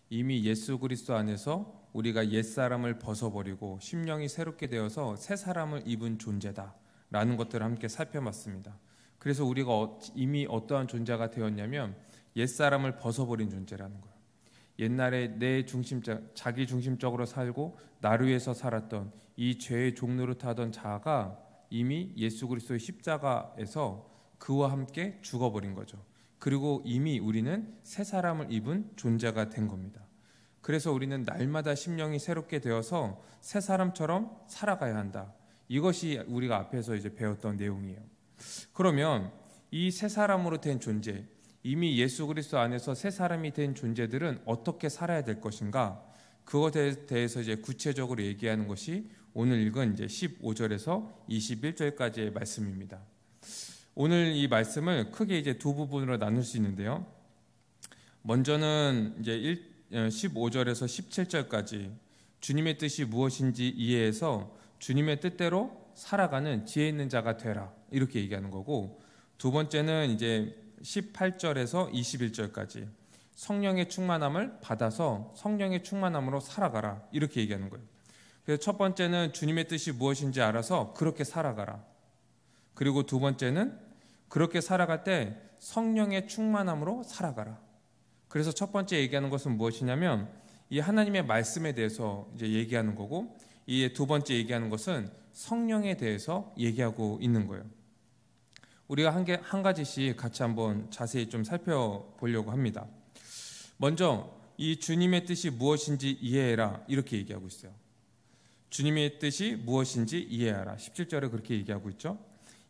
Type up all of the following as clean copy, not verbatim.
이미 예수 그리스도 안에서 우리가 옛사람을 벗어버리고 심령이 새롭게 되어서 새 사람을 입은 존재다라는 것들을 함께 살펴봤습니다. 그래서 우리가 이미 어떠한 존재가 되었냐면 옛사람을 벗어버린 존재라는 거예요. 옛날에 자기 중심적으로 살고 나를 위해서 살았던 이 죄의 종노릇하던 자가 이미 예수 그리스도의 십자가에서 그와 함께 죽어버린 거죠. 그리고 이미 우리는 새 사람을 입은 존재가 된 겁니다. 그래서 우리는 날마다 심령이 새롭게 되어서 새 사람처럼 살아가야 한다. 이것이 우리가 앞에서 이제 배웠던 내용이에요. 그러면 이 새 사람으로 된 존재, 이미 예수 그리스도 안에서 새 사람이 된 존재들은 어떻게 살아야 될 것인가? 그것에 대해서 이제 구체적으로 얘기하는 것이 오늘 읽은 이제 15절에서 21절까지의 말씀입니다. 오늘 이 말씀을 크게 이제 두 부분으로 나눌 수 있는데요. 먼저는 이제 15절에서 17절까지 주님의 뜻이 무엇인지 이해해서 주님의 뜻대로 살아가는 지혜 있는 자가 되라 이렇게 얘기하는 거고, 두 번째는 이제 18절에서 21절까지 성령의 충만함을 받아서 성령의 충만함으로 살아가라 이렇게 얘기하는 거예요. 그래서 첫 번째는 주님의 뜻이 무엇인지 알아서 그렇게 살아가라. 그리고 두 번째는 그렇게 살아갈 때 성령의 충만함으로 살아가라. 그래서 첫 번째 얘기하는 것은 무엇이냐면 이 하나님의 말씀에 대해서 이제 얘기하는 거고, 이 두 번째 얘기하는 것은 성령에 대해서 얘기하고 있는 거예요. 우리가 한 가지씩 같이 한번 자세히 좀 살펴보려고 합니다. 먼저 이 주님의 뜻이 무엇인지 이해해라 이렇게 얘기하고 있어요. 주님의 뜻이 무엇인지 이해하라. 17절에 그렇게 얘기하고 있죠.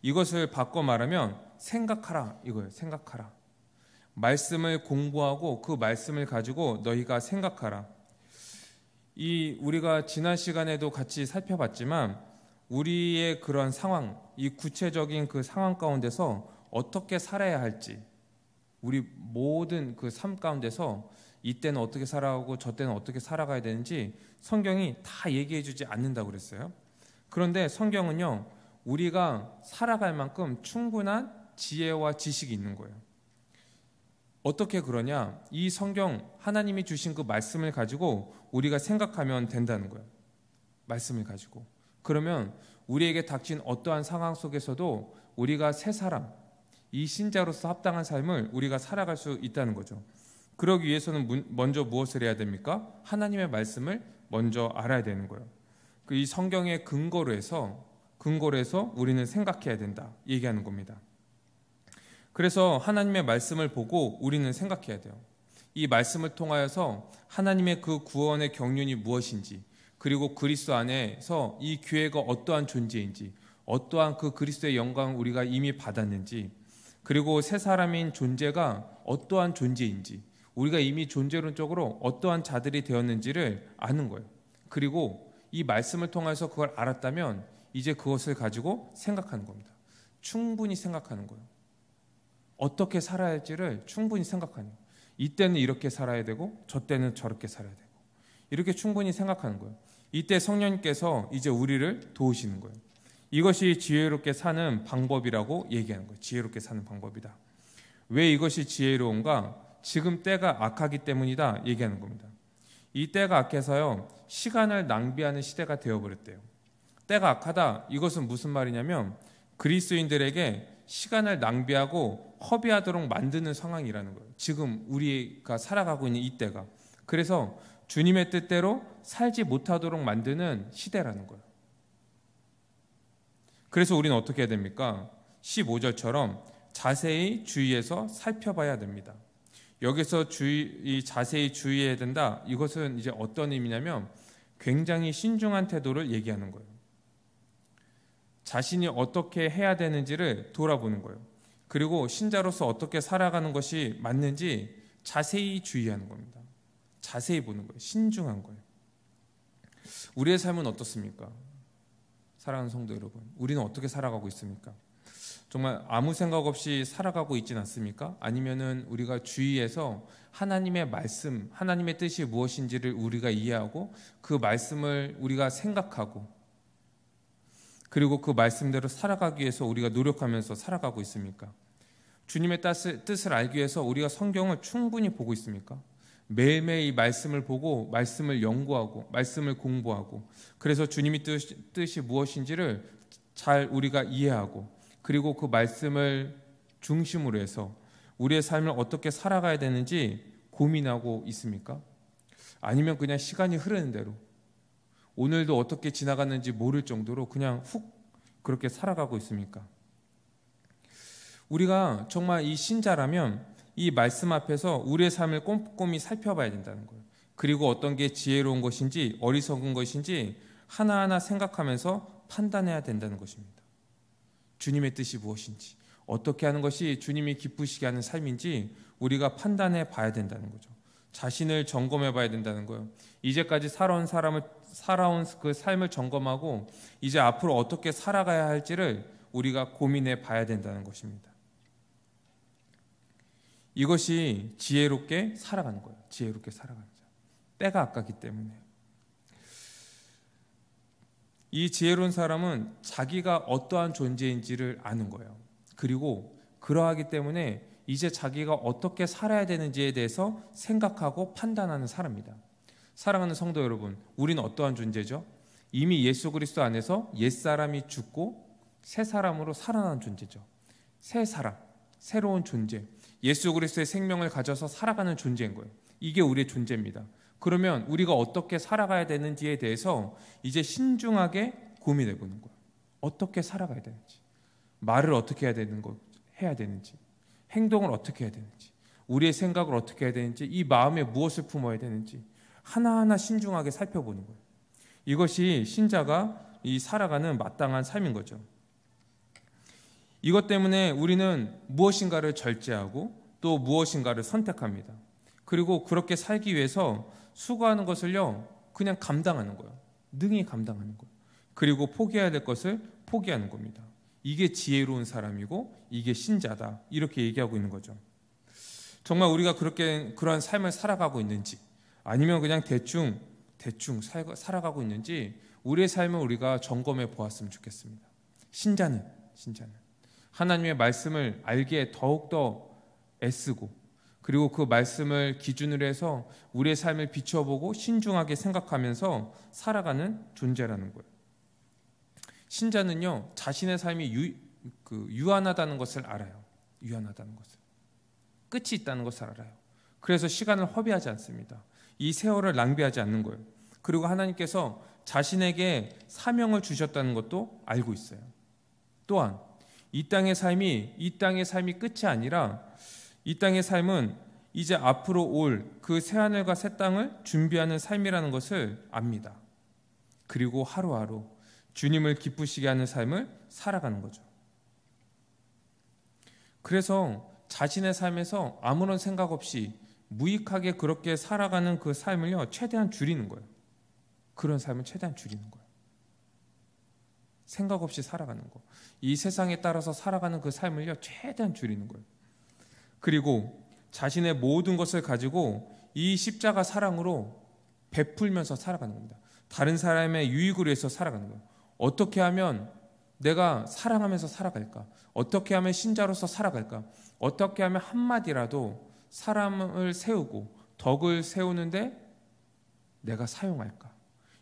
이것을 바꿔 말하면 생각하라 이거예요. 생각하라. 말씀을 공부하고 그 말씀을 가지고 너희가 생각하라. 우리가 지난 시간에도 같이 살펴봤지만 우리의 그런 상황, 이 구체적인 그 상황 가운데서 어떻게 살아야 할지, 우리 모든 그 삶 가운데서 이때는 어떻게 살아가고 저 때는 어떻게 살아가야 되는지 성경이 다 얘기해 주지 않는다고 그랬어요. 그런데 성경은요, 우리가 살아갈 만큼 충분한 지혜와 지식이 있는 거예요. 어떻게 그러냐? 이 성경 하나님이 주신 그 말씀을 가지고 우리가 생각하면 된다는 거예요. 말씀을 가지고. 그러면 우리에게 닥친 어떠한 상황 속에서도 우리가 새 사람, 이 신자로서 합당한 삶을 우리가 살아갈 수 있다는 거죠. 그러기 위해서는 먼저 무엇을 해야 됩니까? 하나님의 말씀을 먼저 알아야 되는 거예요. 이 성경의 근거로 해서 우리는 생각해야 된다 얘기하는 겁니다. 그래서 하나님의 말씀을 보고 우리는 생각해야 돼요. 이 말씀을 통하여서 하나님의 그 구원의 경륜이 무엇인지, 그리고 그리스도 안에서 이 교회가 어떠한 존재인지, 어떠한 그 그리스도의 영광을 우리가 이미 받았는지, 그리고 새 사람인 존재가 어떠한 존재인지, 우리가 이미 존재론적으로 어떠한 자들이 되었는지를 아는 거예요. 그리고 이 말씀을 통해서 그걸 알았다면 이제 그것을 가지고 생각하는 겁니다. 충분히 생각하는 거예요. 어떻게 살아야 할지를 충분히 생각하는 거예요. 이때는 이렇게 살아야 되고 저 때는 저렇게 살아야 되고 이렇게 충분히 생각하는 거예요. 이때 성령님께서 이제 우리를 도우시는 거예요. 이것이 지혜롭게 사는 방법이라고 얘기하는 거예요. 지혜롭게 사는 방법이다. 왜 이것이 지혜로운가? 지금 때가 악하기 때문이다 얘기하는 겁니다. 이 때가 악해서요, 시간을 낭비하는 시대가 되어버렸대요. 때가 악하다, 이것은 무슨 말이냐면 그리스도인들에게 시간을 낭비하고 허비하도록 만드는 상황이라는 거예요. 지금 우리가 살아가고 있는 이 때가. 그래서 주님의 뜻대로 살지 못하도록 만드는 시대라는 거예요. 그래서 우리는 어떻게 해야 됩니까? 15절처럼 자세히 주의해서 살펴봐야 됩니다. 여기서 자세히 주의해야 된다, 이것은 이제 어떤 의미냐면 굉장히 신중한 태도를 얘기하는 거예요. 자신이 어떻게 해야 되는지를 돌아보는 거예요. 그리고 신자로서 어떻게 살아가는 것이 맞는지 자세히 주의하는 겁니다. 자세히 보는 거예요. 신중한 거예요. 우리의 삶은 어떻습니까? 사랑하는 성도 여러분, 우리는 어떻게 살아가고 있습니까? 정말 아무 생각 없이 살아가고 있진 않습니까? 아니면은 우리가 주의해서 하나님의 말씀, 하나님의 뜻이 무엇인지를 우리가 이해하고 그 말씀을 우리가 생각하고, 그리고 그 말씀대로 살아가기 위해서 우리가 노력하면서 살아가고 있습니까? 주님의 뜻을 알기 위해서 우리가 성경을 충분히 보고 있습니까? 매일매일 이 말씀을 보고 말씀을 연구하고 말씀을 공부하고 그래서 주님이 뜻이 무엇인지를 잘 우리가 이해하고 그리고 그 말씀을 중심으로 해서 우리의 삶을 어떻게 살아가야 되는지 고민하고 있습니까? 아니면 그냥 시간이 흐르는 대로 오늘도 어떻게 지나갔는지 모를 정도로 그냥 훅 그렇게 살아가고 있습니까? 우리가 정말 이 신자라면 이 말씀 앞에서 우리의 삶을 꼼꼼히 살펴봐야 된다는 거예요. 그리고 어떤 게 지혜로운 것인지 어리석은 것인지 하나하나 생각하면서 판단해야 된다는 것입니다. 주님의 뜻이 무엇인지 어떻게 하는 것이 주님이 기쁘시게 하는 삶인지 우리가 판단해 봐야 된다는 거죠. 자신을 점검해 봐야 된다는 거예요. 이제까지 살아온 그 삶을 점검하고 이제 앞으로 어떻게 살아가야 할지를 우리가 고민해 봐야 된다는 것입니다. 이것이 지혜롭게 살아가는 거예요. 지혜롭게 살아가는 자. 때가 아깝기 때문에. 이 지혜로운 사람은 자기가 어떠한 존재인지를 아는 거예요. 그리고 그러하기 때문에 이제 자기가 어떻게 살아야 되는지에 대해서 생각하고 판단하는 사람입니다. 사랑하는 성도 여러분, 우리는 어떠한 존재죠? 이미 예수 그리스도 안에서 옛사람이 죽고 새 사람으로 살아난 존재죠. 새 사람, 새로운 존재, 예수 그리스도의 생명을 가져서 살아가는 존재인 거예요. 이게 우리의 존재입니다. 그러면 우리가 어떻게 살아가야 되는지에 대해서 이제 신중하게 고민해 보는 거예요. 어떻게 살아가야 되는지, 말을 어떻게 해야 되는지, 행동을 어떻게 해야 되는지, 우리의 생각을 어떻게 해야 되는지, 이 마음에 무엇을 품어야 되는지 하나하나 신중하게 살펴보는 거예요. 이것이 신자가 이 살아가는 마땅한 삶인 거죠. 이것 때문에 우리는 무엇인가를 절제하고 또 무엇인가를 선택합니다. 그리고 그렇게 살기 위해서 수고하는 것을요 그냥 감당하는 거예요. 능히 감당하는 거예요. 그리고 포기해야 될 것을 포기하는 겁니다. 이게 지혜로운 사람이고 이게 신자다, 이렇게 얘기하고 있는 거죠. 정말 우리가 그러한 삶을 살아가고 있는지 아니면 그냥 대충 살아가고 있는지 우리의 삶을 우리가 점검해 보았으면 좋겠습니다. 신자는 하나님의 말씀을 알기에 더욱더 애쓰고 그리고 그 말씀을 기준으로 해서 우리의 삶을 비춰보고 신중하게 생각하면서 살아가는 존재라는 거예요. 신자는요 자신의 삶이 유한하다는 것을 알아요. 유한하다는 것을, 끝이 있다는 것을 알아요. 그래서 시간을 허비하지 않습니다. 이 세월을 낭비하지 않는 거예요. 그리고 하나님께서 자신에게 사명을 주셨다는 것도 알고 있어요. 또한 이 땅의 삶이 끝이 아니라 이 땅의 삶은 이제 앞으로 올 그 새하늘과 새 땅을 준비하는 삶이라는 것을 압니다. 그리고 하루하루 주님을 기쁘시게 하는 삶을 살아가는 거죠. 그래서 자신의 삶에서 아무런 생각 없이 무익하게 그렇게 살아가는 그 삶을요 최대한 줄이는 거예요. 그런 삶을 최대한 줄이는 거예요. 생각 없이 살아가는 거, 이 세상에 따라서 살아가는 그 삶을요 최대한 줄이는 거예요. 그리고 자신의 모든 것을 가지고 이 십자가 사랑으로 베풀면서 살아가는 겁니다. 다른 사람의 유익을 위해서 살아가는 거예요. 어떻게 하면 내가 사랑하면서 살아갈까? 어떻게 하면 신자로서 살아갈까? 어떻게 하면 한마디라도 사람을 세우고 덕을 세우는데 내가 사용할까?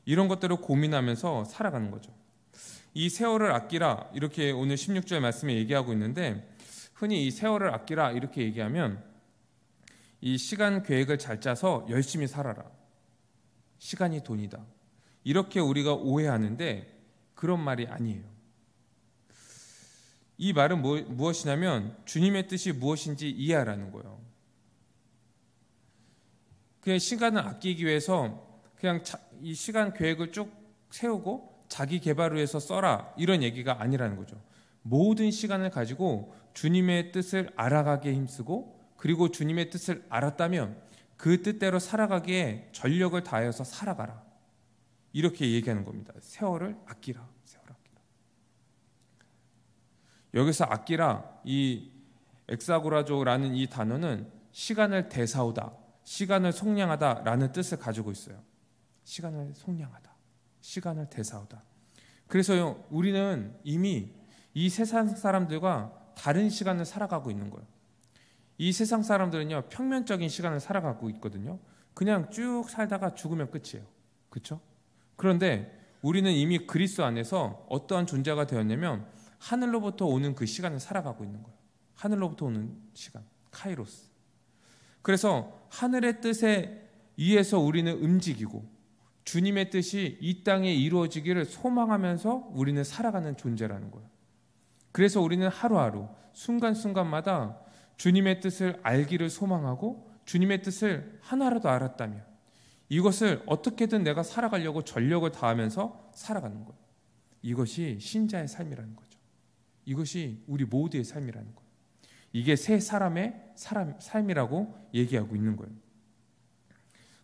이런 것들을 고민하면서 살아가는 거죠. 이 세월을 아끼라, 이렇게 오늘 16절 말씀에 얘기하고 있는데, 흔히 이 세월을 아끼라 이렇게 얘기하면 이 시간 계획을 잘 짜서 열심히 살아라, 시간이 돈이다, 이렇게 우리가 오해하는데 그런 말이 아니에요. 이 말은 무엇이냐면 주님의 뜻이 무엇인지 이해하라는 거예요. 그냥 시간을 아끼기 위해서 그냥 이 시간 계획을 쭉 세우고 자기 개발을 위해서 써라, 이런 얘기가 아니라는 거죠. 모든 시간을 가지고 주님의 뜻을 알아가기에 힘쓰고, 그리고 주님의 뜻을 알았다면 그 뜻대로 살아가기에 전력을 다해서 살아가라, 이렇게 얘기하는 겁니다. 세월을 아끼라, 세월을 아끼라. 여기서 아끼라, 이 엑사고라조라는 이 단어는 시간을 대사오다, 시간을 속량하다라는 뜻을 가지고 있어요. 시간을 속량하다, 시간을 대사오다. 그래서 우리는 이미 이 세상 사람들과 다른 시간을 살아가고 있는 거예요. 이 세상 사람들은요 평면적인 시간을 살아가고 있거든요. 그냥 쭉 살다가 죽으면 끝이에요. 그렇죠? 그런데 우리는 이미 그리스도 안에서 어떠한 존재가 되었냐면 하늘로부터 오는 그 시간을 살아가고 있는 거예요. 하늘로부터 오는 시간, 카이로스. 그래서 하늘의 뜻에 의해서 우리는 움직이고 주님의 뜻이 이 땅에 이루어지기를 소망하면서 우리는 살아가는 존재라는 거예요. 그래서 우리는 하루하루 순간순간마다 주님의 뜻을 알기를 소망하고 주님의 뜻을 하나라도 알았다면 이것을 어떻게든 내가 살아가려고 전력을 다하면서 살아가는 거예요. 이것이 신자의 삶이라는 거죠. 이것이 우리 모두의 삶이라는 거예요. 이게 새 사람의 삶이라고 얘기하고 있는 거예요.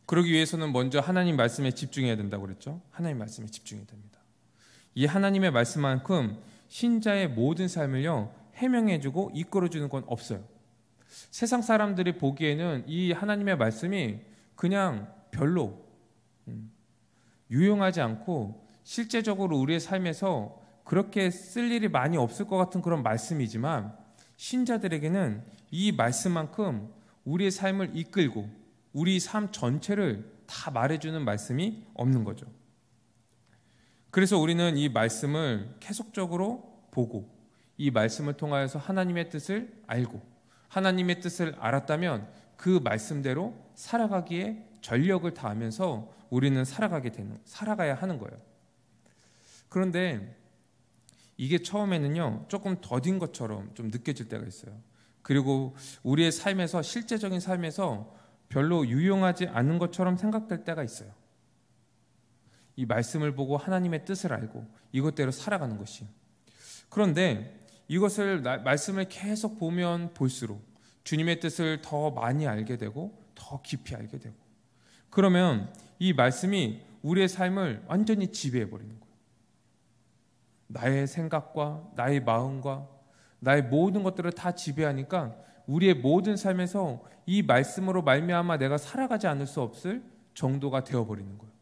그러기 위해서는 먼저 하나님 말씀에 집중해야 된다고 그랬죠. 하나님 말씀에 집중해야 됩니다. 이 하나님의 말씀만큼 신자의 모든 삶을요 해명해주고 이끌어주는 건 없어요. 세상 사람들이 보기에는 이 하나님의 말씀이 그냥 별로 유용하지 않고 실제적으로 우리의 삶에서 그렇게 쓸 일이 많이 없을 것 같은 그런 말씀이지만 신자들에게는 이 말씀만큼 우리의 삶을 이끌고 우리 삶 전체를 다 말해주는 말씀이 없는 거죠. 그래서 우리는 이 말씀을 계속적으로 보고 이 말씀을 통하여서 하나님의 뜻을 알고 하나님의 뜻을 알았다면 그 말씀대로 살아가기에 전력을 다하면서 우리는 살아가야 하는 거예요. 그런데 이게 처음에는요 조금 더딘 것처럼 좀 느껴질 때가 있어요. 그리고 우리의 삶에서 실제적인 삶에서 별로 유용하지 않은 것처럼 생각될 때가 있어요. 이 말씀을 보고 하나님의 뜻을 알고 이것대로 살아가는 것이. 그런데 이것을 말씀을 계속 보면 볼수록 주님의 뜻을 더 많이 알게 되고 더 깊이 알게 되고 그러면 이 말씀이 우리의 삶을 완전히 지배해 버리는 거예요. 나의 생각과 나의 마음과 나의 모든 것들을 다 지배하니까 우리의 모든 삶에서 이 말씀으로 말미암아 내가 살아가지 않을 수 없을 정도가 되어버리는 거예요.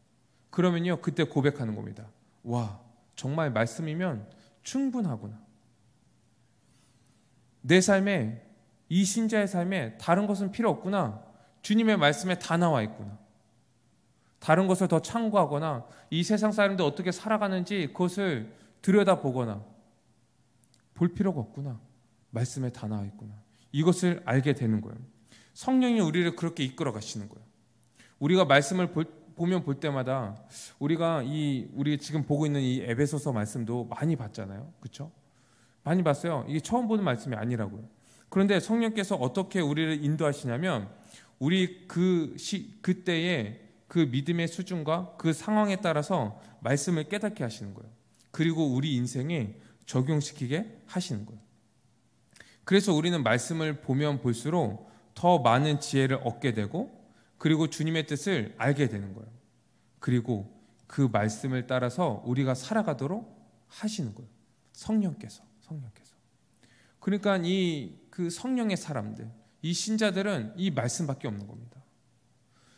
그러면요 그때 고백하는 겁니다. 와, 정말 말씀이면 충분하구나. 내 삶에, 이 신자의 삶에 다른 것은 필요 없구나. 주님의 말씀에 다 나와 있구나. 다른 것을 더 참고하거나 이 세상 사람들 어떻게 살아가는지 그것을 들여다보거나 볼 필요가 없구나. 말씀에 다 나와 있구나. 이것을 알게 되는 거예요. 성령이 우리를 그렇게 이끌어 가시는 거예요. 우리가 말씀을 보면 볼 때마다 우리가 지금 보고 있는 이 에베소서 말씀도 많이 봤잖아요. 그렇죠? 많이 봤어요. 이게 처음 보는 말씀이 아니라고요. 그런데 성령께서 어떻게 우리를 인도하시냐면 우리 그때의 그 믿음의 수준과 그 상황에 따라서 말씀을 깨닫게 하시는 거예요. 그리고 우리 인생에 적용시키게 하시는 거예요. 그래서 우리는 말씀을 보면 볼수록 더 많은 지혜를 얻게 되고 그리고 주님의 뜻을 알게 되는 거예요. 그리고 그 말씀을 따라서 우리가 살아가도록 하시는 거예요. 성령께서. 그러니까 그 성령의 사람들, 이 신자들은 이 말씀밖에 없는 겁니다.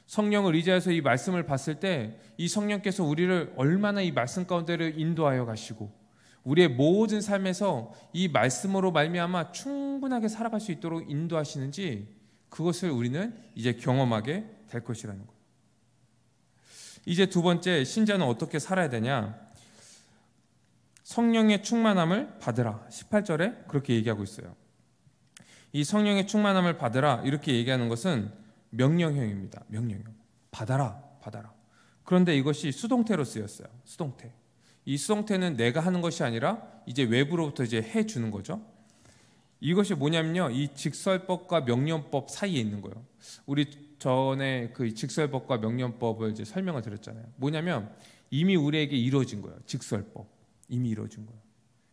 성령을 의지해서 이 말씀을 봤을 때 이 성령께서 우리를 얼마나 이 말씀 가운데를 인도하여 가시고 우리의 모든 삶에서 이 말씀으로 말미암아 충분하게 살아갈 수 있도록 인도하시는지 그것을 우리는 이제 경험하게 될 것이라는 거예요. 이제 두 번째, 신자는 어떻게 살아야 되냐? 성령의 충만함을 받으라. 18절에 그렇게 얘기하고 있어요. 이 성령의 충만함을 받으라 이렇게 얘기하는 것은 명령형입니다. 명령형. 받아라. 그런데 이것이 수동태로 쓰였어요. 수동태. 이 수동태는 내가 하는 것이 아니라 이제 외부로부터 이제 해주는 거죠. 이것이 뭐냐면요, 이 직설법과 명령법 사이에 있는 거예요. 우리 전에 그 직설법과 명령법을 이제 설명을 드렸잖아요. 뭐냐면 이미 우리에게 이루어진 거예요. 직설법 이미 이루어진 거예요.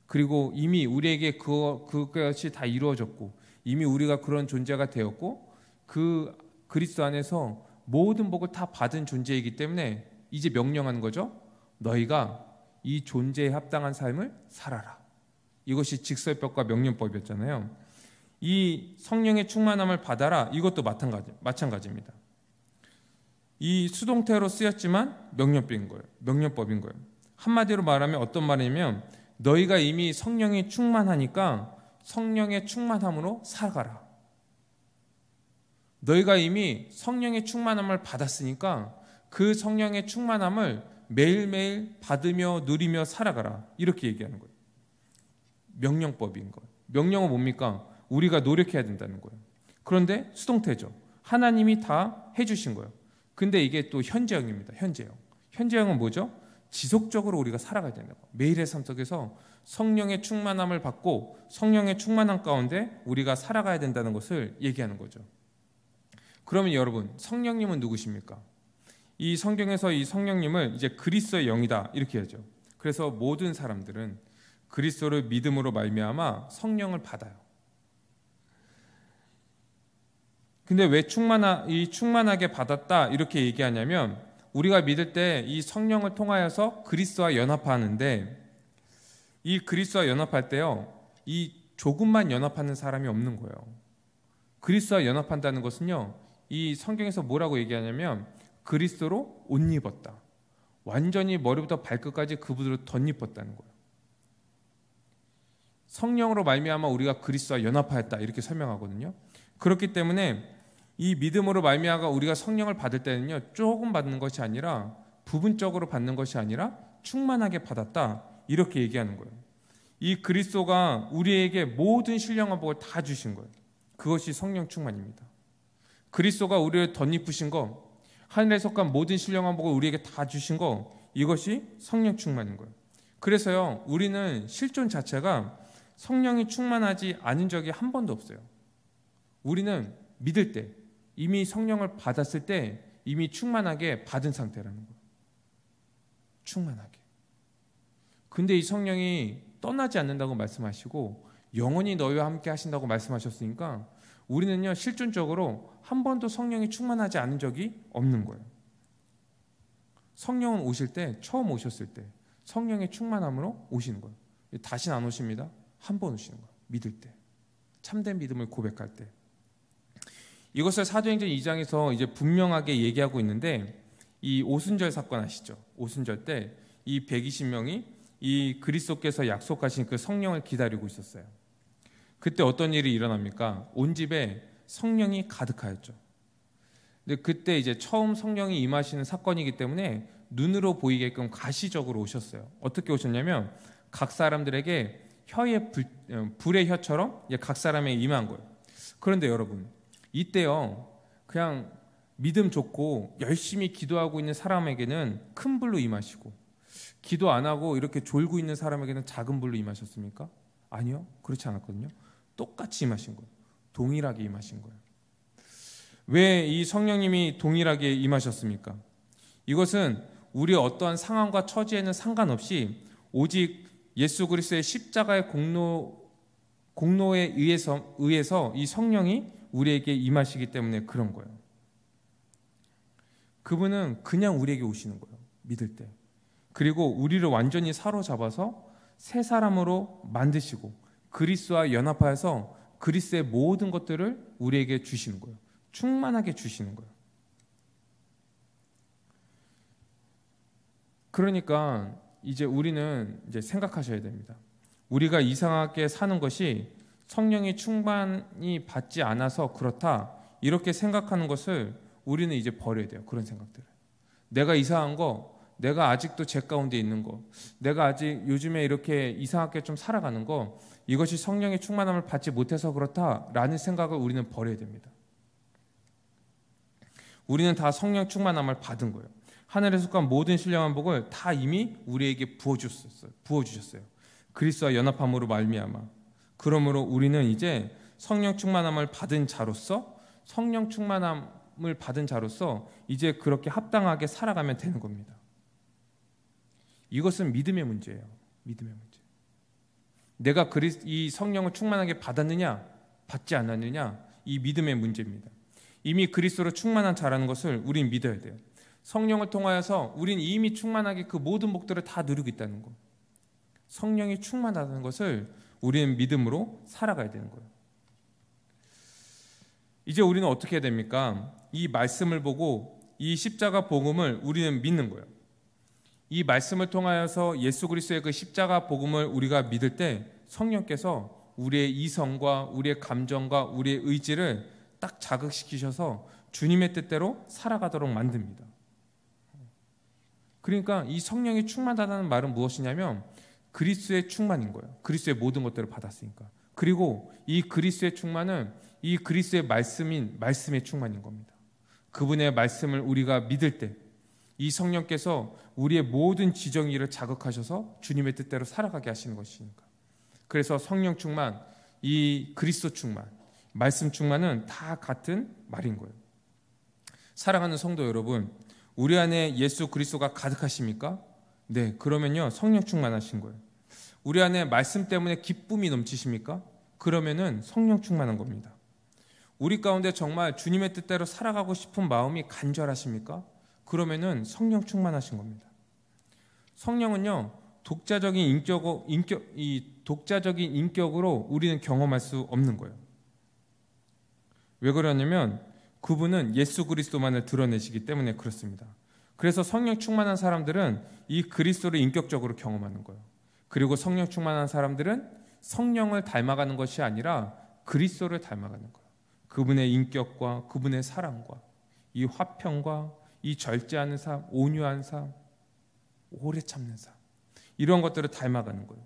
그리고 이미 우리에게 그것이 다 이루어졌고 이미 우리가 그런 존재가 되었고 그 그리스도 안에서 모든 복을 다 받은 존재이기 때문에 이제 명령하는 거죠. 너희가 이 존재에 합당한 삶을 살아라. 이것이 직설법과 명령법이었잖아요. 이 성령의 충만함을 받아라. 이것도 마찬가지입니다. 이 수동태로 쓰였지만 명령법인 거예요. 한마디로 말하면 어떤 말이냐면 너희가 이미 성령이 충만하니까 성령의 충만함으로 살아가라. 너희가 이미 성령의 충만함을 받았으니까 그 성령의 충만함을 매일매일 받으며 누리며 살아가라. 이렇게 얘기하는 거예요. 명령법인 거예요. 명령은 뭡니까? 우리가 노력해야 된다는 거예요. 그런데 수동태죠. 하나님이 다 해주신 거예요. 근데 이게 또 현재형입니다. 현재형. 현재형은 뭐죠? 지속적으로 우리가 살아가야 된다고. 매일의 삶 속에서 성령의 충만함을 받고 성령의 충만함 가운데 우리가 살아가야 된다는 것을 얘기하는 거죠. 그러면 여러분, 성령님은 누구십니까? 이 성경에서 이 성령님을 이제 그리스도의 영이다 이렇게 하죠. 그래서 모든 사람들은 그리스도를 믿음으로 말미암아 성령을 받아요. 근데 왜 충만하게 받았다 이렇게 얘기하냐면, 우리가 믿을 때 이 성령을 통하여서 그리스도와 연합하는데, 이 그리스도와 연합할 때요, 이 조금만 연합하는 사람이 없는 거예요. 그리스도와 연합한다는 것은요, 이 성경에서 뭐라고 얘기하냐면 그리스도로 옷 입었다. 완전히 머리부터 발끝까지 그분으로 덧입었다는 거예요. 성령으로 말미암아 우리가 그리스도와 연합하였다 이렇게 설명하거든요. 그렇기 때문에 이 믿음으로 말미암아 우리가 성령을 받을 때는요, 조금 받는 것이 아니라 부분적으로 받는 것이 아니라 충만하게 받았다 이렇게 얘기하는 거예요. 이 그리스도가 우리에게 모든 신령한 복을 다 주신 거예요. 그것이 성령 충만입니다. 그리스도가 우리를 덧입으신 거, 하늘에 속한 모든 신령한 복을 우리에게 다 주신 거, 이것이 성령 충만인 거예요. 그래서요, 우리는 실존 자체가 성령이 충만하지 않은 적이 한 번도 없어요. 우리는 믿을 때, 이미 성령을 받았을 때 이미 충만하게 받은 상태라는 거예요. 충만하게. 근데 이 성령이 떠나지 않는다고 말씀하시고 영원히 너희와 함께 하신다고 말씀하셨으니까 우리는요, 실존적으로 한 번도 성령이 충만하지 않은 적이 없는 거예요. 성령은 오실 때, 처음 오셨을 때 성령의 충만함으로 오시는 거예요. 다시는 안 오십니다. 한 번 오시는 거예요. 믿을 때, 참된 믿음을 고백할 때. 이것을 사도행전 2장에서 이제 분명하게 얘기하고 있는데, 이 오순절 사건 아시죠? 오순절 때 이 120명이 이 그리스도께서 약속하신 그 성령을 기다리고 있었어요. 그때 어떤 일이 일어납니까? 온 집에 성령이 가득하였죠. 근데 그때 이제 처음 성령이 임하시는 사건이기 때문에 눈으로 보이게끔 가시적으로 오셨어요. 어떻게 오셨냐면 각 사람들에게 불의 혀처럼 각 사람에게 임한 거예요. 그런데 여러분, 이때요, 그냥 믿음 좋고 열심히 기도하고 있는 사람에게는 큰 불로 임하시고, 기도 안 하고 이렇게 졸고 있는 사람에게는 작은 불로 임하셨습니까? 아니요, 그렇지 않았거든요. 똑같이 임하신 거예요. 동일하게 임하신 거예요. 왜 이 성령님이 동일하게 임하셨습니까? 이것은 우리의 어떠한 상황과 처지에는 상관없이 오직 예수 그리스도의 십자가의 공로에 의해서 이 성령이 우리에게 임하시기 때문에 그런 거예요. 그분은 그냥 우리에게 오시는 거예요. 믿을 때. 그리고 우리를 완전히 사로잡아서 새 사람으로 만드시고 그리스도와 연합하여서 그리스도의 모든 것들을 우리에게 주시는 거예요. 충만하게 주시는 거예요. 그러니까 이제 우리는 이제 생각하셔야 됩니다. 우리가 이상하게 사는 것이 성령이 충만히 받지 않아서 그렇다, 이렇게 생각하는 것을 우리는 이제 버려야 돼요. 그런 생각들을. 내가 이상한 거, 내가 아직도 죄 가운데 있는 거, 내가 아직 요즘에 이렇게 이상하게 좀 살아가는 거, 이것이 성령의 충만함을 받지 못해서 그렇다라는 생각을 우리는 버려야 됩니다. 우리는 다 성령 충만함을 받은 거예요. 하늘에 속한 모든 신령한 복을 다 이미 우리에게 부어주셨어요. 그리스도와 연합함으로 말미암아. 그러므로 우리는 이제 성령 충만함을 받은 자로서 이제 그렇게 합당하게 살아가면 되는 겁니다. 이것은 믿음의 문제예요. 믿음의 문제. 내가 이 성령을 충만하게 받았느냐 받지 않았느냐, 이 믿음의 문제입니다. 이미 그리스도로 충만한 자라는 것을 우린 믿어야 돼요. 성령을 통하여서 우린 이미 충만하게 그 모든 복들을 다 누리고 있다는 것, 성령이 충만하다는 것을 우리는 믿음으로 살아가야 되는 거예요. 이제 우리는 어떻게 해야 됩니까? 이 말씀을 보고 이 십자가 복음을 우리는 믿는 거예요. 이 말씀을 통하여서 예수 그리스도의 그 십자가 복음을 우리가 믿을 때 성령께서 우리의 이성과 우리의 감정과 우리의 의지를 딱 자극시키셔서 주님의 뜻대로 살아가도록 만듭니다. 그러니까 이 성령이 충만하다는 말은 무엇이냐면 그리스도의 충만인 거예요. 그리스도의 모든 것들을 받았으니까. 그리고 이 그리스도의 충만은 이 그리스도의 말씀인 말씀의 충만인 겁니다. 그분의 말씀을 우리가 믿을 때 이 성령께서 우리의 모든 지정의를 자극하셔서 주님의 뜻대로 살아가게 하시는 것이니까. 그래서 성령 충만, 이 그리스도 충만, 말씀 충만은 다 같은 말인 거예요. 사랑하는 성도 여러분, 우리 안에 예수 그리스도가 가득하십니까? 네, 그러면요 성령 충만하신 거예요. 우리 안에 말씀 때문에 기쁨이 넘치십니까? 그러면은 성령 충만한 겁니다. 우리 가운데 정말 주님의 뜻대로 살아가고 싶은 마음이 간절하십니까? 그러면은 성령 충만하신 겁니다. 성령은요 독자적인 인격으로 우리는 경험할 수 없는 거예요. 왜 그러냐면 그분은 예수 그리스도만을 드러내시기 때문에 그렇습니다. 그래서 성령 충만한 사람들은 이 그리스도를 인격적으로 경험하는 거예요. 그리고 성령 충만한 사람들은 성령을 닮아가는 것이 아니라 그리스도를 닮아가는 거예요. 그분의 인격과 그분의 사랑과 이 화평과 이 절제하는 삶, 온유한 삶, 오래 참는 삶, 이런 것들을 닮아가는 거예요.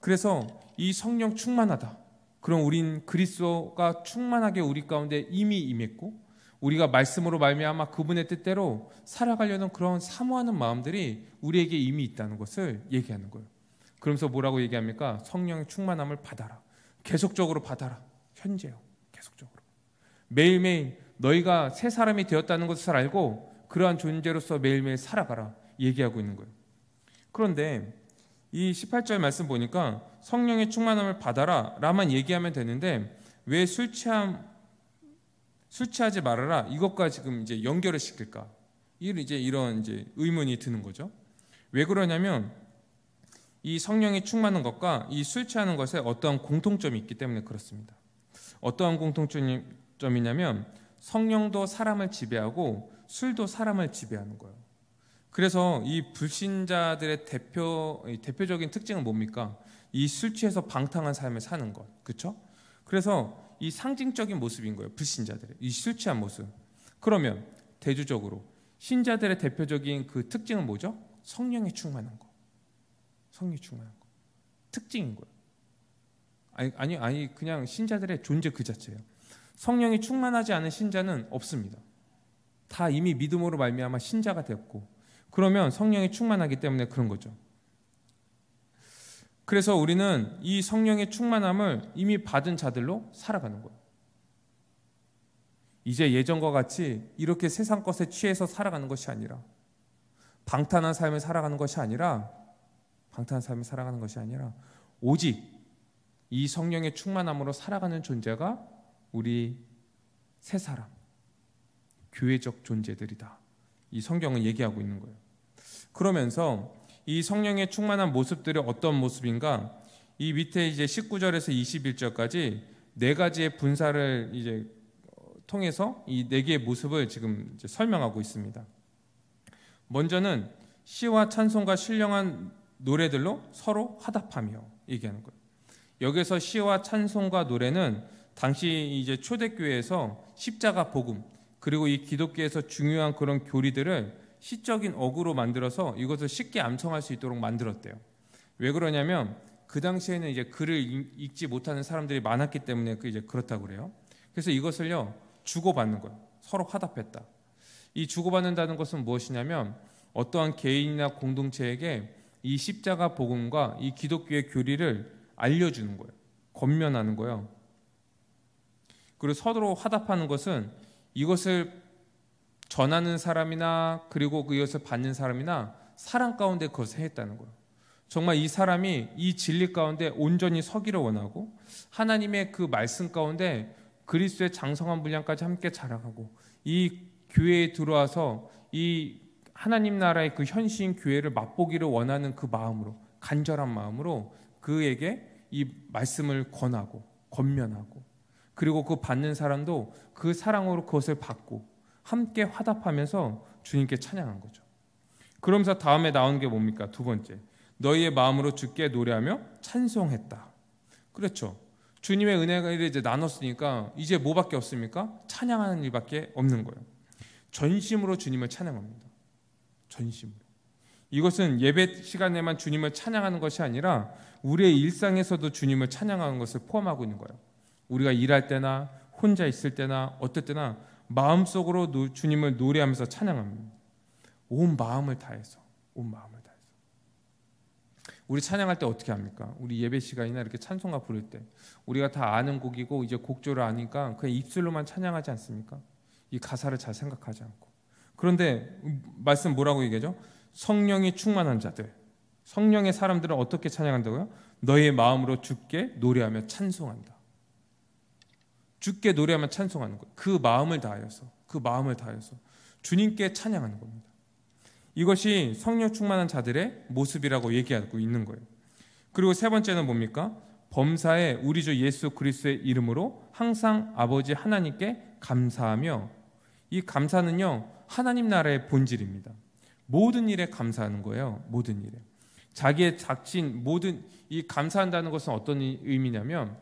그래서 이 성령 충만하다. 그럼 우린 그리스도가 충만하게 우리 가운데 이미 임했고 우리가 말씀으로 말미암아 그분의 뜻대로 살아가려는 그런 사모하는 마음들이 우리에게 이미 있다는 것을 얘기하는 거예요. 그러면서 뭐라고 얘기합니까? 성령의 충만함을 받아라. 계속적으로 받아라. 현재요. 계속적으로. 매일매일 너희가 새 사람이 되었다는 것을 알고 그러한 존재로서 매일매일 살아가라. 얘기하고 있는 거예요. 그런데 이 18절 말씀 보니까 성령의 충만함을 받아라 라만 얘기하면 되는데 왜 술 취하지 말아라 이것과 지금 이제 연결을 시킬까? 이런 의문이 드는 거죠. 왜 그러냐면 이 성령이 충만한 것과 이 술 취하는 것에 어떠한 공통점이 있기 때문에 그렇습니다. 어떠한 공통점이냐면 성령도 사람을 지배하고 술도 사람을 지배하는 거예요. 그래서 이 불신자들의 대표적인 특징은 뭡니까? 이 술 취해서 방탕한 삶을 사는 것, 그렇죠? 그래서 이 상징적인 모습인 거예요. 불신자들의 이 술 취한 모습. 그러면 대조적으로 신자들의 대표적인 그 특징은 뭐죠? 성령에 충만한 거. 성령에 충만한 거. 특징인 거예요. 아니 그냥 신자들의 존재 그 자체예요. 성령이 충만하지 않은 신자는 없습니다. 다 이미 믿음으로 말미암아 신자가 되었고 그러면 성령이 충만하기 때문에 그런 거죠. 그래서 우리는 이 성령의 충만함을 이미 받은 자들로 살아가는 거예요. 이제 예전과 같이 이렇게 세상 것에 취해서 살아가는 것이 아니라 방탕한 삶을 살아가는 것이 아니라 오직 이 성령의 충만함으로 살아가는 존재가 우리 새 사람, 교회적 존재들이다. 이 성경은 얘기하고 있는 거예요. 그러면서 이 성령의 충만한 모습들이 어떤 모습인가? 이 밑에 이제 19절에서 21절까지 네 가지의 분사를 이제 통해서 이 네 개의 모습을 지금 이제 설명하고 있습니다. 먼저는 시와 찬송과 신령한 노래들로 서로 화답하며 얘기하는 거예요. 여기서 시와 찬송과 노래는 당시 이제 초대교회에서 십자가 복음 그리고 이 기독교에서 중요한 그런 교리들을 시적인 어구로 만들어서 이것을 쉽게 암송할 수 있도록 만들었대요. 왜 그러냐면 그 당시에는 이제 글을 읽지 못하는 사람들이 많았기 때문에 이제 그렇다고 그래요. 그래서 이것을요 주고받는 거예요. 서로 화답했다. 이 주고받는다는 것은 무엇이냐면 어떠한 개인이나 공동체에게 이 십자가 복음과 이 기독교의 교리를 알려주는 거예요. 권면하는 거예요. 그리고 서로 화답하는 것은 이것을 전하는 사람이나 그리고 그것을 받는 사람이나 사랑 가운데 그것을 했다는 거예요. 정말 이 사람이 이 진리 가운데 온전히 서기를 원하고 하나님의 그 말씀 가운데 그리스도의 장성한 분량까지 함께 자라가고 이 교회에 들어와서 이 하나님 나라의 그 현신 교회를 맛보기를 원하는 그 마음으로 간절한 마음으로 그에게 이 말씀을 권하고 권면하고 그리고 그 받는 사람도 그 사랑으로 그것을 받고 함께 화답하면서 주님께 찬양한 거죠. 그러면서 다음에 나오는 게 뭡니까? 두 번째, 너희의 마음으로 주께 노래하며 찬송했다. 그렇죠. 주님의 은혜를 이제 나눴으니까 이제 뭐밖에 없습니까? 찬양하는 일밖에 없는 거예요. 전심으로 주님을 찬양합니다. 전심으로. 이것은 예배 시간에만 주님을 찬양하는 것이 아니라 우리의 일상에서도 주님을 찬양하는 것을 포함하고 있는 거예요. 우리가 일할 때나 혼자 있을 때나 어떨 때나 마음속으로 주님을 노래하면서 찬양합니다. 온 마음을 다해서, 온 마음을 다해서. 우리 찬양할 때 어떻게 합니까? 우리 예배 시간이나 이렇게 찬송가 부를 때 우리가 다 아는 곡이고 이제 곡조를 아니까 그냥 입술로만 찬양하지 않습니까? 이 가사를 잘 생각하지 않고. 그런데 말씀 뭐라고 얘기하죠? 성령이 충만한 자들, 성령의 사람들은 어떻게 찬양한다고요? 너의 마음으로 주께 노래하며 찬송한다. 주께 노래하며 찬송하는 거예요. 그 마음을 다하여서, 그 마음을 다하여서 주님께 찬양하는 겁니다. 이것이 성령 충만한 자들의 모습이라고 얘기하고 있는 거예요. 그리고 세 번째는 뭡니까? 범사에 우리 주 예수 그리스도의 이름으로 항상 아버지 하나님께 감사하며, 이 감사는요 하나님 나라의 본질입니다. 모든 일에 감사하는 거예요. 모든 일에. 자기의 닥친 모든, 이 감사한다는 것은 어떤 의미냐면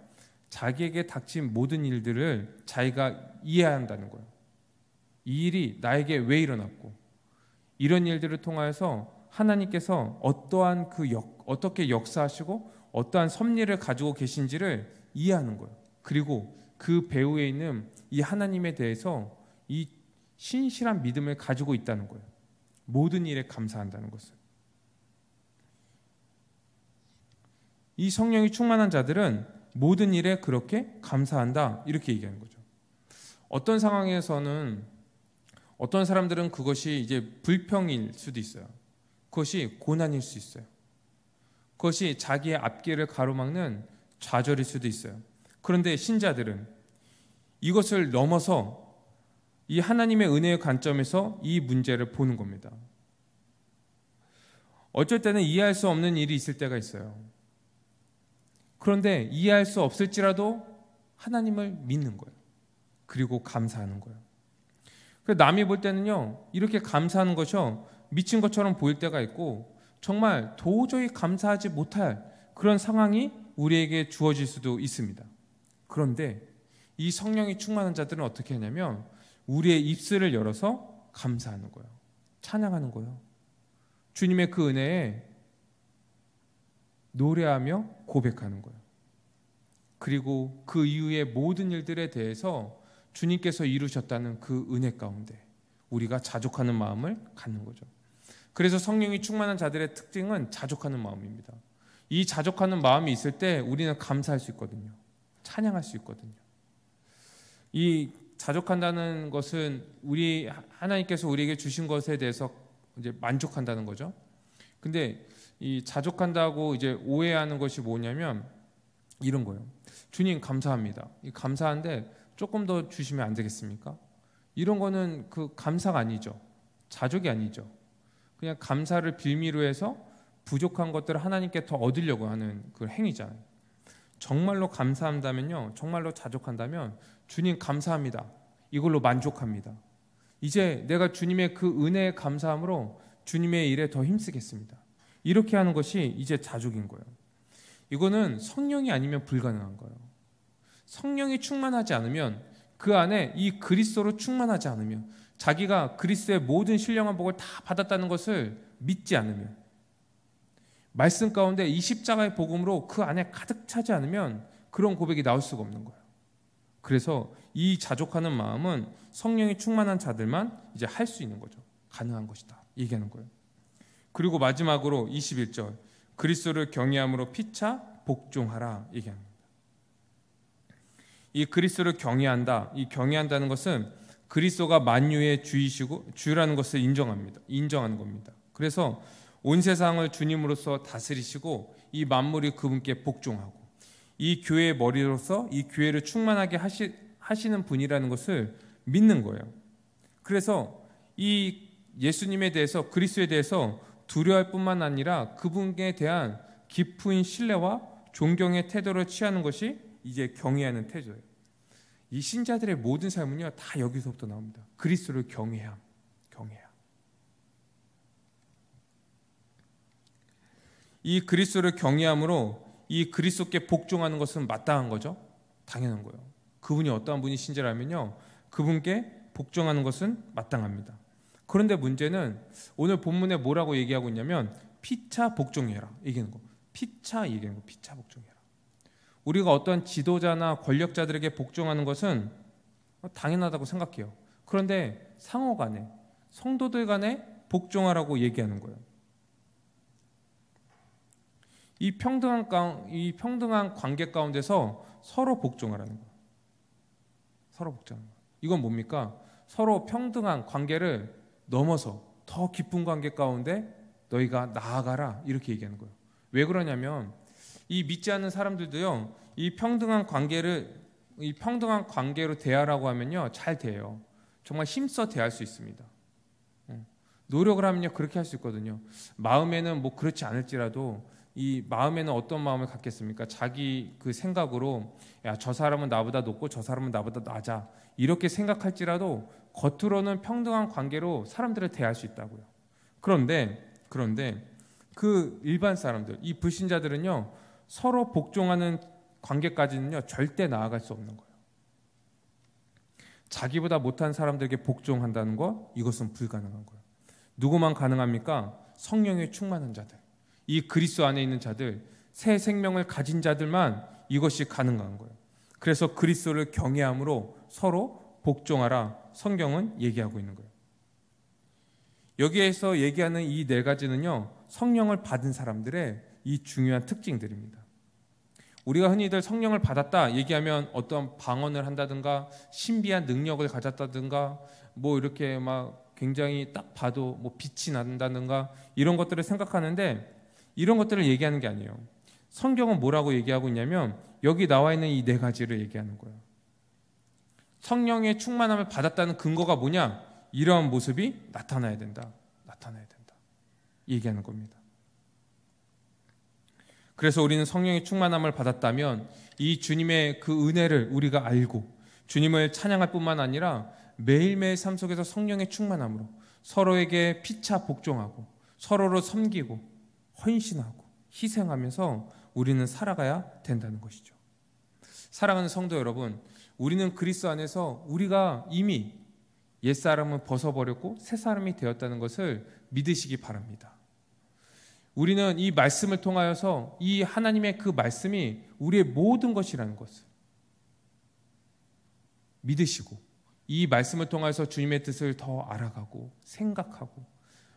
자기에게 닥친 모든 일들을 자기가 이해한다는 거예요. 이 일이 나에게 왜 일어났고 이런 일들을 통하여서 하나님께서 어떠한 어떻게 역사하시고 어떠한 섭리를 가지고 계신지를 이해하는 거예요. 그리고 그 배후에 있는 이 하나님에 대해서 이 신실한 믿음을 가지고 있다는 거예요. 모든 일에 감사한다는 것을. 이 성령이 충만한 자들은 모든 일에 그렇게 감사한다, 이렇게 얘기하는 거죠. 어떤 상황에서는 어떤 사람들은 그것이 이제 불평일 수도 있어요. 그것이 고난일 수 있어요. 그것이 자기의 앞길을 가로막는 좌절일 수도 있어요. 그런데 신자들은 이것을 넘어서 이 하나님의 은혜의 관점에서 이 문제를 보는 겁니다. 어쩔 때는 이해할 수 없는 일이 있을 때가 있어요. 그런데 이해할 수 없을지라도 하나님을 믿는 거예요. 그리고 감사하는 거예요. 남이 볼 때는요, 이렇게 감사하는 것이요, 미친 것처럼 보일 때가 있고 정말 도저히 감사하지 못할 그런 상황이 우리에게 주어질 수도 있습니다. 그런데 이 성령이 충만한 자들은 어떻게 하냐면 우리의 입술을 열어서 감사하는 거예요. 찬양하는 거예요. 주님의 그 은혜에 노래하며 고백하는 거예요. 그리고 그 이후의 모든 일들에 대해서 주님께서 이루셨다는 그 은혜 가운데 우리가 자족하는 마음을 갖는 거죠. 그래서 성령이 충만한 자들의 특징은 자족하는 마음입니다. 이 자족하는 마음이 있을 때 우리는 감사할 수 있거든요. 찬양할 수 있거든요. 이 자족한다는 것은 우리 하나님께서 우리에게 주신 것에 대해서 이제 만족한다는 거죠. 근데 이 자족한다고 이제 오해하는 것이 뭐냐면 이런 거예요. 주님 감사합니다. 감사한데 조금 더 주시면 안 되겠습니까? 이런 거는 그 감사가 아니죠. 자족이 아니죠. 그냥 감사를 빌미로 해서 부족한 것들을 하나님께 더 얻으려고 하는 그 행위잖아요. 정말로 감사한다면요, 정말로 자족한다면 주님 감사합니다. 이걸로 만족합니다. 이제 내가 주님의 그 은혜에 감사함으로 주님의 일에 더 힘쓰겠습니다. 이렇게 하는 것이 이제 자족인 거예요. 이거는 성령이 아니면 불가능한 거예요. 성령이 충만하지 않으면, 그 안에 이 그리스도로 충만하지 않으면, 자기가 그리스도의 모든 신령한 복을 다 받았다는 것을 믿지 않으면, 말씀 가운데 이 십자가의 복음으로 그 안에 가득 차지 않으면 그런 고백이 나올 수가 없는 거예요. 그래서 이 자족하는 마음은 성령이 충만한 자들만 이제 할 수 있는 거죠. 가능한 것이다 얘기하는 거예요. 그리고 마지막으로 21절, 그리스도를 경외함으로 피차 복종하라 얘기합니다. 이 그리스도를 경외한다, 이 경외한다는 것은 그리스도가 만유의 주이시고 주라는 것을 인정하는 겁니다. 그래서 온 세상을 주님으로서 다스리시고 이 만물이 그분께 복종하고 이 교회의 머리로서 이 교회를 충만하게 하시는 분이라는 것을 믿는 거예요. 그래서 이 예수님에 대해서, 그리스도에 대해서 두려워할 뿐만 아니라 그분에 대한 깊은 신뢰와 존경의 태도를 취하는 것이 이제 경외하는 태도예요. 이 신자들의 모든 삶은요, 다 여기서부터 나옵니다. 그리스도를 경외함. 이 그리스도를 경외함으로 이 그리스도께 복종하는 것은 마땅한 거죠. 당연한 거예요. 그분이 어떠한 분이신지라면요, 그분께 복종하는 것은 마땅합니다. 그런데 문제는 오늘 본문에 뭐라고 얘기하고 있냐면 피차 복종해라 얘기하는 거. 피차 얘기하는 거. 피차 복종해라. 우리가 어떤 지도자나 권력자들에게 복종하는 것은 당연하다고 생각해요. 그런데 상호 간에, 성도들 간에 복종하라고 얘기하는 거예요. 이 평등한 관계 가운데서 서로 복종하라는 거예요. 서로 복종하는 거예요. 이건 뭡니까? 서로 평등한 관계를 넘어서 더 깊은 관계 가운데 너희가 나아가라 이렇게 얘기하는 거예요. 왜 그러냐면 이 믿지 않는 사람들도요, 이 평등한 관계로 대하라고 하면요 잘 돼요. 정말 힘써 대할 수 있습니다. 노력을 하면요 그렇게 할 수 있거든요. 마음에는 뭐 그렇지 않을지라도 이 마음에는 어떤 마음을 갖겠습니까? 자기 그 생각으로 야, 저 사람은 나보다 높고 저 사람은 나보다 낮아 이렇게 생각할지라도 겉으로는 평등한 관계로 사람들을 대할 수 있다고요. 그런데 그 일반 사람들, 이 불신자들은요 서로 복종하는 관계까지는요 절대 나아갈 수 없는 거예요. 자기보다 못한 사람들에게 복종한다는 것, 이것은 불가능한 거예요. 누구만 가능합니까? 성령에 충만한 자들, 이 그리스도 안에 있는 자들, 새 생명을 가진 자들만 이것이 가능한 거예요. 그래서 그리스도를 경외함으로 서로 복종하라 성경은 얘기하고 있는 거예요. 여기에서 얘기하는 이 네 가지는요 성령을 받은 사람들의 이 중요한 특징들입니다. 우리가 흔히들 성령을 받았다 얘기하면 어떤 방언을 한다든가 신비한 능력을 가졌다든가 뭐 이렇게 막 굉장히 딱 봐도 뭐 빛이 난다든가 이런 것들을 생각하는데, 이런 것들을 얘기하는 게 아니에요. 성경은 뭐라고 얘기하고 있냐면 여기 나와 있는 이 네 가지를 얘기하는 거예요. 성령의 충만함을 받았다는 근거가 뭐냐? 이러한 모습이 나타나야 된다. 얘기하는 겁니다. 그래서 우리는 성령의 충만함을 받았다면 이 주님의 그 은혜를 우리가 알고 주님을 찬양할 뿐만 아니라 매일매일 삶 속에서 성령의 충만함으로 서로에게 피차 복종하고 서로를 섬기고 헌신하고 희생하면서 우리는 살아가야 된다는 것이죠. 사랑하는 성도 여러분, 우리는 그리스도 안에서 우리가 이미 옛사람은 벗어버렸고 새사람이 되었다는 것을 믿으시기 바랍니다. 우리는 이 말씀을 통하여서 이 하나님의 그 말씀이 우리의 모든 것이라는 것을 믿으시고 이 말씀을 통해서 주님의 뜻을 더 알아가고 생각하고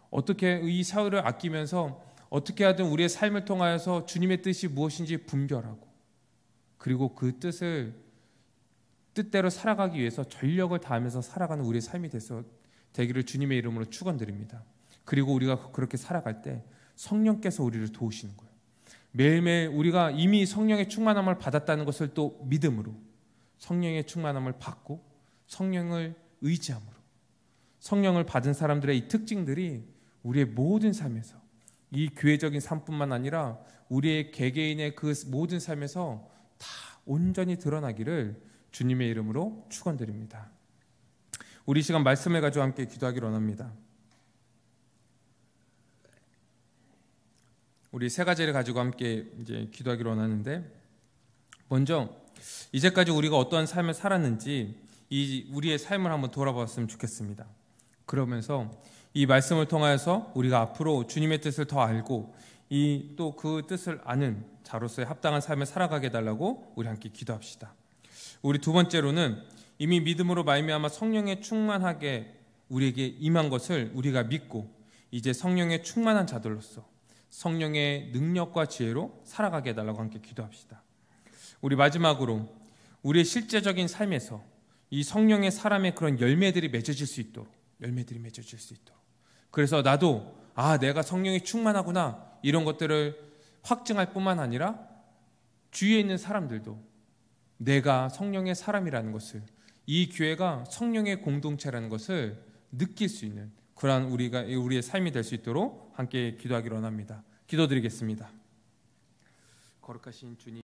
어떻게 이 사회를 아끼면서 어떻게 하든 우리의 삶을 통하여서 주님의 뜻이 무엇인지 분별하고 그리고 그 뜻대로 살아가기 위해서 전력을 다하면서 살아가는 우리의 삶이 되기를 주님의 이름으로 축원드립니다. 그리고 우리가 그렇게 살아갈 때 성령께서 우리를 도우시는 거예요. 매일매일 우리가 이미 성령의 충만함을 받았다는 것을 또 믿음으로 성령의 충만함을 받고 성령을 의지함으로 성령을 받은 사람들의 이 특징들이 우리의 모든 삶에서 이 교회적인 삶뿐만 아니라 우리의 개개인의 그 모든 삶에서 다 온전히 드러나기를 주님의 이름으로 축원드립니다. 우리 시간 말씀을 가지고 함께 기도하기를 원합니다. 우리 세 가지를 가지고 함께 이제 기도하기를 원하는데, 먼저 이제까지 우리가 어떠한 삶을 살았는지 이 우리의 삶을 한번 돌아봤으면 좋겠습니다. 그러면서 이 말씀을 통하여서 우리가 앞으로 주님의 뜻을 더 알고 이 또 그 뜻을 아는 자로서의 합당한 삶을 살아가게 해달라고 우리 함께 기도합시다. 우리 두 번째로는 이미 믿음으로 말미암아 성령에 충만하게 우리에게 임한 것을 우리가 믿고 이제 성령에 충만한 자들로서 성령의 능력과 지혜로 살아가게 해달라고 함께 기도합시다. 우리 마지막으로 우리의 실제적인 삶에서 이 성령의 사람의 그런 열매들이 맺어질 수 있도록 그래서 나도 내가 성령이 충만하구나 이런 것들을 확증할 뿐만 아니라 주위에 있는 사람들도 내가 성령의 사람이라는 것을, 이 교회가 성령의 공동체라는 것을 느낄 수 있는 그러한 우리의 삶이 될 수 있도록 함께 기도하기를 원합니다. 기도드리겠습니다. 거룩하신 주님,